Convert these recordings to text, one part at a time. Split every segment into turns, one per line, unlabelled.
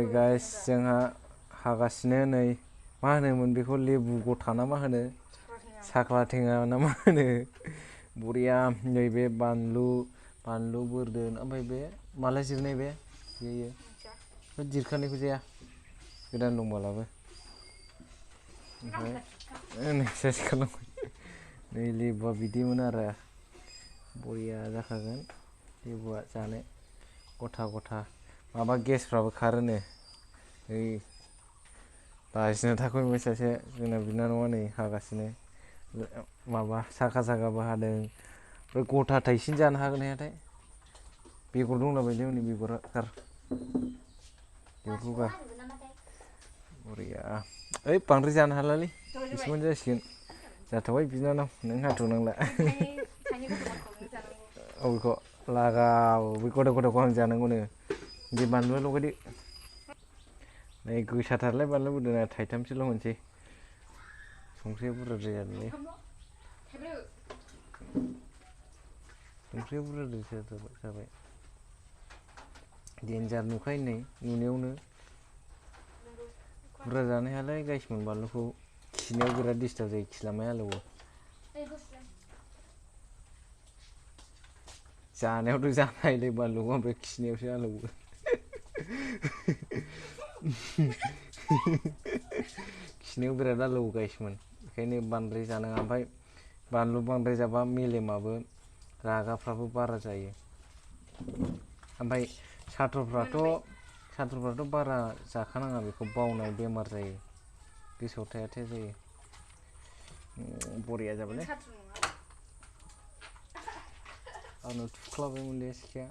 ओमफ्राय गाइस जोंहा हागासिनो नै मा होनोमोन बेखौ लेबु गथा ना मा होनो साख्ला थेङा ना मा होनो बरिया नैबे बानलु बोरदोन ओमफ्राय बे माला जिरनाय बे बेयो जिरखानायखौ जाया गोदान दंबालाबो ओमफ्राय सेस खालामबाय नै लेबुआ बिदिमोन आरो बरिया जाखागोन लेबुआ जानो गथा माबा गेसफ्राबो खारोनो ओइ दासिनो थाखोमोन सासे जोंना बिनानावा नै हागासिनो माबा साखाबो हादों ओमफ्राय गथा थाइसेनो जानो हागोन हायाथाय बेगर दंला बायलै हनै बेगरा गार बेगरखौ गार बरिया ओइ बांद्राय जानो हालालै एसेबानो जासिगोन जाथ'बाय बिनानाव नों हाथ'नांला बेखौ लागाव बे गथाखौ आं जानांगौनो दे बानलुआ लगायदो नै गोसाथारलाय बानलु बोरदोना थाइथामसोल' होनोसै संख्रिया बुरजाद्राय जादोंलै संख्रिया बुरजाद्राय जाबाय देन्जार नुखायो नै नुनायावनो बुरजा जानो हायालाय गाइसमोन बानलुखौ खिनायाव बिराद दिस्टार्ब जायो खिलामाय आलौवो जानायावथ' जानो हायोलै बानलुखौ ओमफ्राय खिनायावसो आलौवो खिनायाव बिराद आलौवो गाइसमोन बेखायनो बांद्राय जानाङा ओमफ्राय बानलु बांद्राय जाबा मेलेमाबो रागाफ्राबो बारा जायो ओमफ्राय साथुरफ्राथ' बारा जाखानाङा बेखौ बावनाय बेमार जायो गोसोआव थाया जायो बरिया जाबायलै आंनाव थुख्लाबायमोनलै सिखाया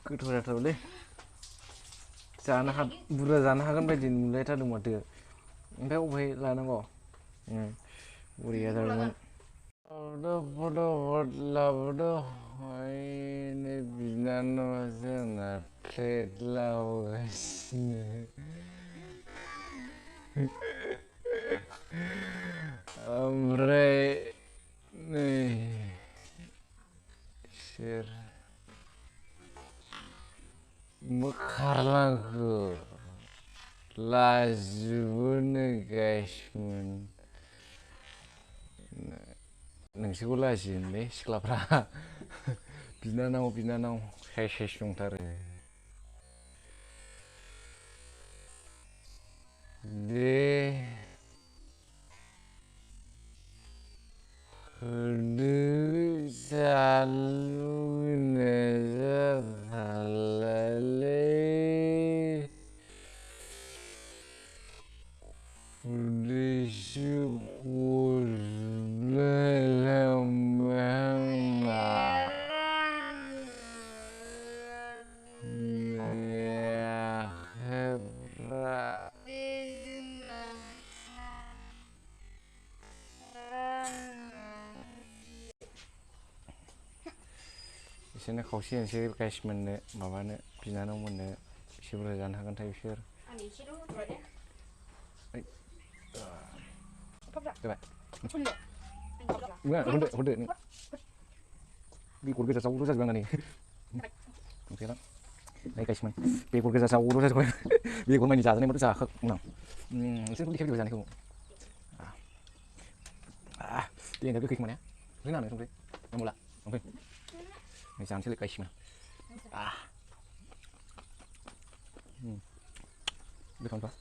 गोथाव जाथारबायलै बुरजा जानो हागोन बायदि नुलायथारदों माथो ओमफ्राय अबेहाय लानांगौ बरिया जाबायमोन लाबोदो नै बिनानावा जोंना प्लेट लाबोगासिनो ओमफ्राय नै सोर खारलांखो लाजियोबोनो गाइसमोन नोंसोरखौ लाजियोलै सिख्लाफ्रा बिनानाव साइस दंथारो दे होदो जानो लुगैनाय जाथारलालै उदैसो गजोबलायलांबाय आंना आखाइफ्रा बिसोरनो खावसे होनोसै गाइसमोननो माबानो बिनानावमोननो एसे बुरजा जानो हागोनथाय बिसोर जाबाय हरदो नों बेगर गोजा जावल' जाजोबबाय आंना नै ओंख्रिया नै गाइसमोन बेगर गोजा जावल' जाजोबबाय बेगर मानि जाजानायबाथ' जाखागौमोन आं नोंसोरखौ देखायफिनबाय जानायखौ दे होनदो गोखै खोमाने होना होनो संख्रि नांगौला ओमफ्राय नै जानोसैलाय गाइसमोन गोथावथ'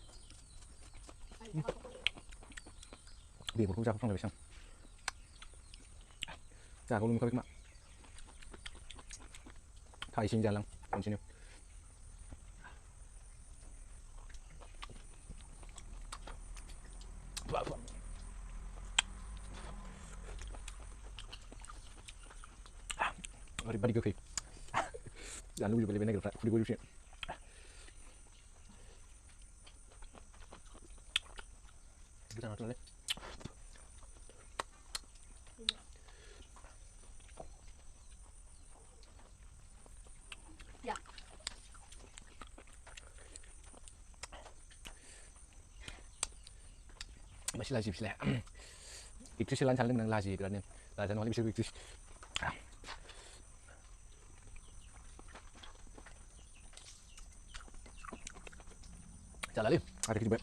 बेगरखौ जाखाफ्लांलायबायसो आं जागावल' नुखाबाय खोमा थाइसेनो जालां खनसेनो ओरैबादि गोखै जानो लुबैबाय नागिरफ्रा खुदै गजोबसै गोथावथारलै masih lazim sih lah. Itu sih lancar dengan lazim kan, lazim oleh bisa itu.
Jalan ni, ada kita buat.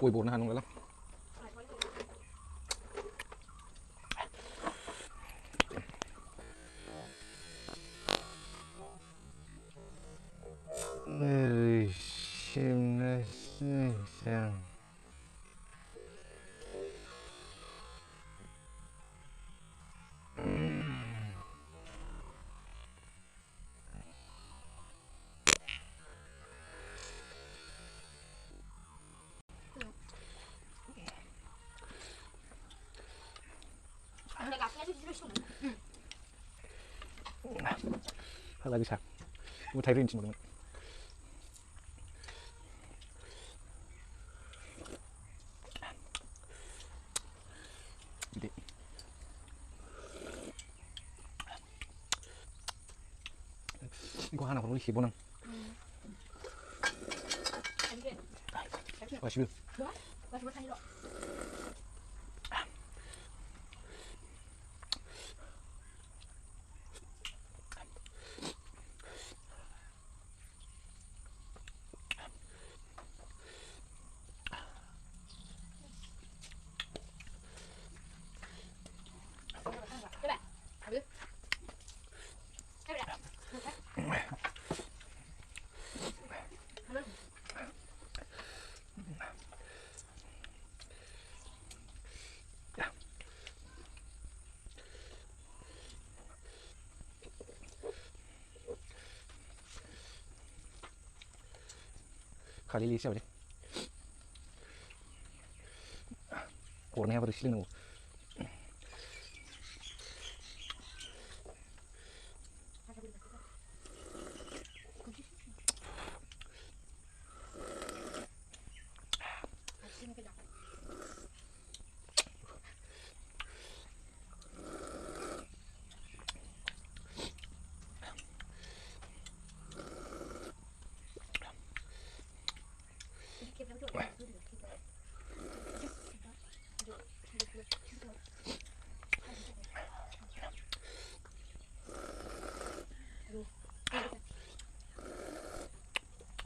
Ui buồn nó ăn luôn lắm.
Ơi, xem đây xem.
Lagi sak. Mau cari rinci teman-teman. Gede. Gua anak perlu isi bonang. Wah, sih. Kali ini siapa deh? Warnanya apa sih nih?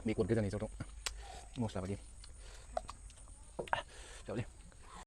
Mì cuốn cái giờ này sao không? Một sao vào đi. Chào đi.